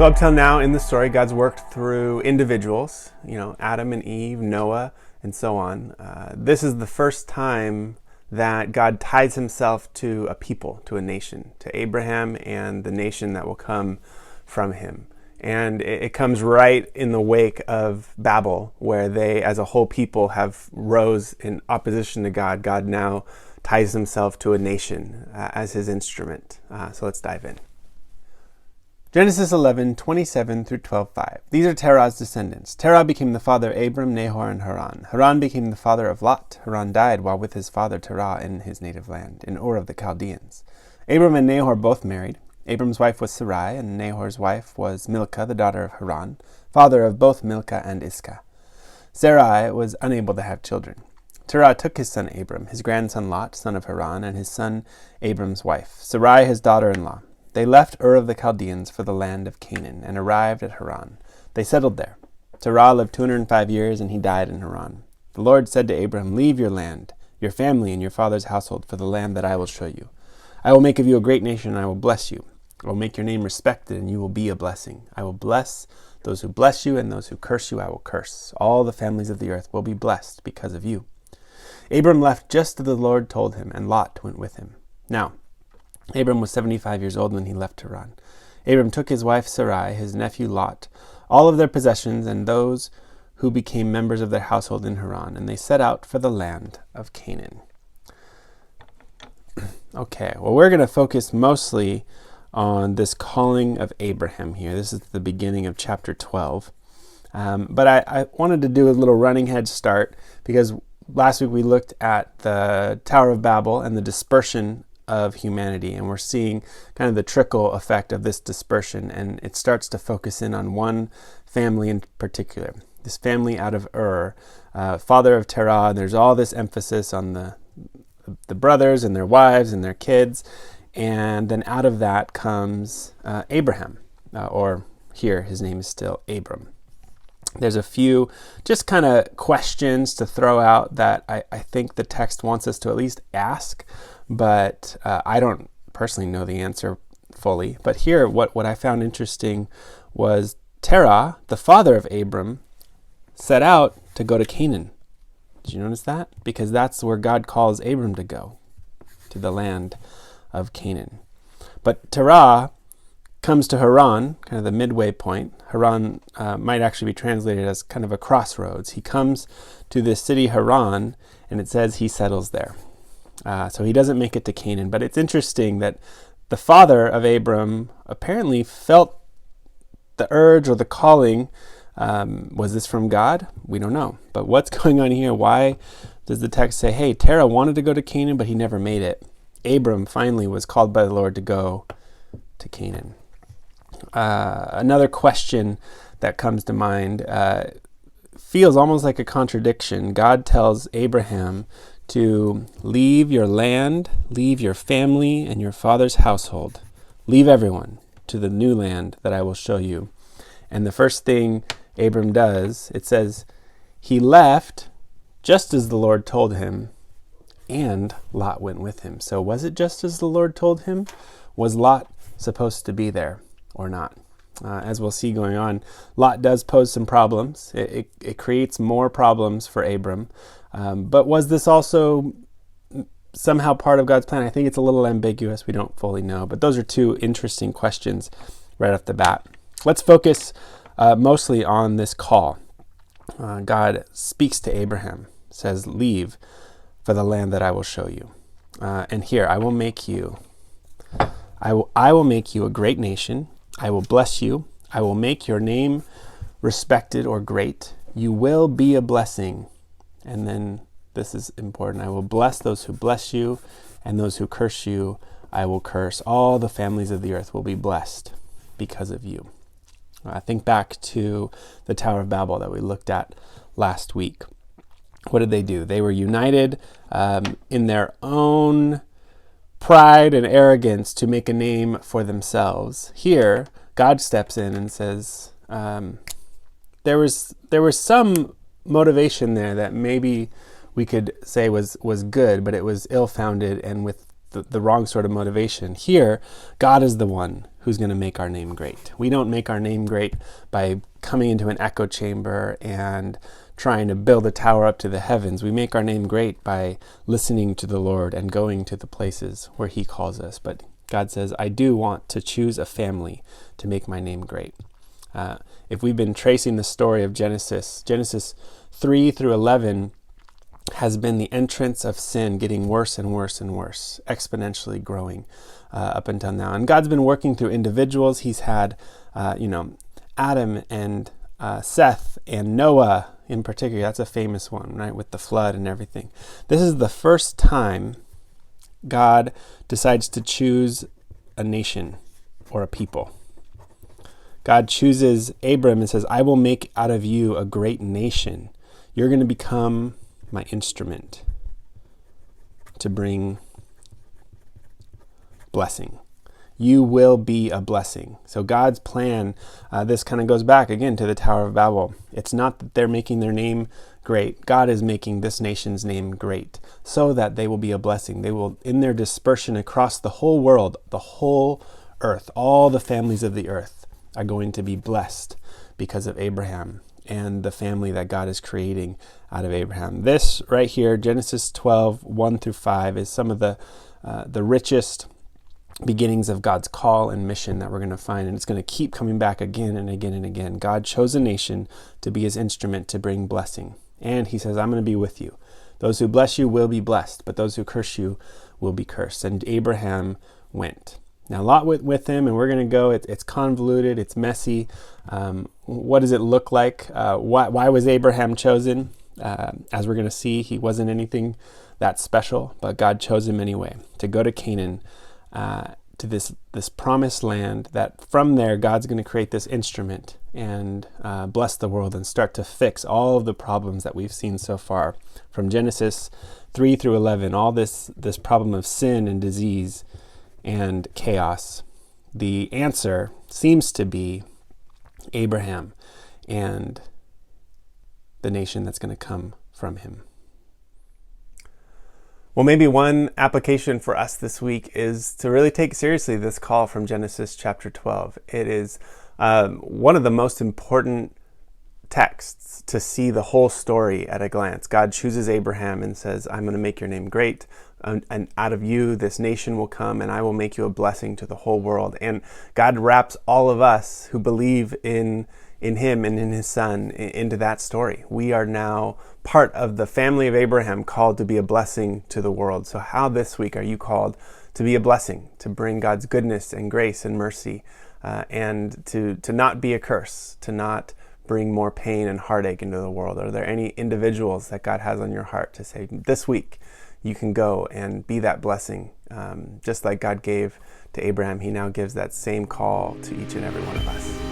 So up till now in the story, God's worked through individuals, Adam and Eve, Noah, and so on. This is the first time that God ties himself to a people, to a nation, to Abraham and the nation that will come from him. And it comes right in the wake of Babel, where they, as a whole people, have rose in opposition to God. God now ties himself to a nation as his instrument. So let's dive in. Genesis 11:27 through 12:5. These are Terah's descendants. Terah became the father of Abram, Nahor, and Haran. Haran became the father of Lot. Haran died while with his father Terah in his native land, in Ur of the Chaldeans. Abram and Nahor both married. Abram's wife was Sarai, and Nahor's wife was Milcah, the daughter of Haran, father of both Milcah and Iscah. Sarai was unable to have children. Terah took his son Abram, his grandson Lot, son of Haran, and his son Abram's wife, Sarai his daughter-in-law. They left Ur of the Chaldeans for the land of Canaan and arrived at Haran. They settled there. Terah lived 205 years, and he died in Haran. The Lord said to Abram, "Leave your land, your family, and your father's household for the land that I will show you. I will make of you a great nation, and I will bless you. I will make your name respected, and you will be a blessing. I will bless those who bless you, and those who curse you I will curse. All the families of the earth will be blessed because of you." Abram left just as the Lord told him, and Lot went with him. Now, Abram was 75 years old when he left Haran. Abram took his wife Sarai, his nephew Lot, all of their possessions, and those who became members of their household in Haran, and they set out for the land of Canaan. Okay, well, we're going to focus mostly on this calling of Abraham here. This is the beginning of chapter 12. But I wanted to do a little running head start, because last week we looked at the Tower of Babel and the dispersion of humanity, and we're seeing kind of the trickle effect of this dispersion, and it starts to focus in on one family in particular, this family out of Ur, father of Terah. And there's all this emphasis on the brothers and their wives and their kids, and then out of that comes Abraham, or here his name is still Abram. There's a few just kind of questions to throw out that I think the text wants us to at least ask, but I don't personally know the answer fully. But here, what I found interesting was Terah, the father of Abram, set out to go to Canaan. Did you notice that? Because that's where God calls Abram to go, to the land of Canaan. But Terah comes to Haran, kind of the midway point. Haran might actually be translated as kind of a crossroads. He comes to this city Haran, and it says he settles there. So he doesn't make it to Canaan. But it's interesting that the father of Abram apparently felt the urge or the calling. Was this from God? We don't know. But what's going on here? Why does the text say, hey, Terah wanted to go to Canaan, but he never made it? Abram finally was called by the Lord to go to Canaan. Another question that comes to mind feels almost like a contradiction. God tells Abraham to leave your land, leave your family and your father's household, leave everyone to the new land that I will show you. And the first thing Abram does, it says, he left just as the Lord told him, and Lot went with him. So was it just as the Lord told him? Was Lot supposed to be there or not? As we'll see going on, Lot does pose some problems. It creates more problems for Abram. But was this also somehow part of God's plan? I think it's a little ambiguous. We don't fully know. But those are two interesting questions right off the bat. Let's focus mostly on this call. God speaks to Abraham, says, leave for the land that I will show you. And here, I will make you a great nation. I will bless you. I will make your name respected or great. You will be a blessing. And then this is important. I will bless those who bless you, and those who curse you, I will curse. All the families of the earth will be blessed because of you. Think back to the Tower of Babel that we looked at last week. What did they do? They were united in their own pride and arrogance to make a name for themselves. Here, God steps in and says, there was some motivation there that maybe we could say was good, but it was ill-founded and with the wrong sort of motivation. Here, God is the one who's going to make our name great. We don't make our name great by coming into an echo chamber and trying to build a tower up to the heavens. We make our name great by listening to the Lord and going to the places where he calls us. But God says, I do want to choose a family to make my name great. If we've been tracing the story of Genesis 3 through 11 has been the entrance of sin getting worse and worse and worse, exponentially growing up until now. And God's been working through individuals. He's had, Adam and Seth and Noah in particular. That's a famous one, right, with the flood and everything. This is the first time God decides to choose a nation or a people. God chooses Abram and says, I will make out of you a great nation. You're going to become my instrument to bring blessing. You will be a blessing. So God's plan, this kind of goes back again to the Tower of Babel. It's not that they're making their name great. God is making this nation's name great so that they will be a blessing. They will, in their dispersion across the whole world, the whole earth, all the families of the earth are going to be blessed because of Abraham and the family that God is creating out of Abraham. This right here, Genesis 12, 1 through 5, is some of the richest beginnings of God's call and mission that we're going to find. And it's going to keep coming back again and again and again. God chose a nation to be his instrument to bring blessing. And he says, I'm going to be with you. Those who bless you will be blessed, but those who curse you will be cursed. And Abraham went. Now, Lot went with him, and we're going to go. It's convoluted. It's messy. What does it look like? Why was Abraham chosen? As we're going to see, he wasn't anything that special, but God chose him anyway to go to Canaan, to this promised land, that from there, God's going to create this instrument and bless the world and start to fix all of the problems that we've seen so far. From Genesis 3 through 11, all this problem of sin and disease and chaos. The answer seems to be Abraham and the nation that's going to come from him. Well, maybe one application for us this week is to really take seriously this call from Genesis chapter 12. It is one of the most important texts to see the whole story at a glance. God chooses Abraham and says, I'm going to make your name great. And out of you, this nation will come, and I will make you a blessing to the whole world. And God wraps all of us who believe in him and in his son into that story. We are now part of the family of Abraham, called to be a blessing to the world. So how this week are you called to be a blessing, to bring God's goodness and grace and mercy, and to not be a curse, to not bring more pain and heartache into the world? Are there any individuals that God has on your heart to say, this week you can go and be that blessing? Just like God gave to Abraham, he now gives that same call to each and every one of us.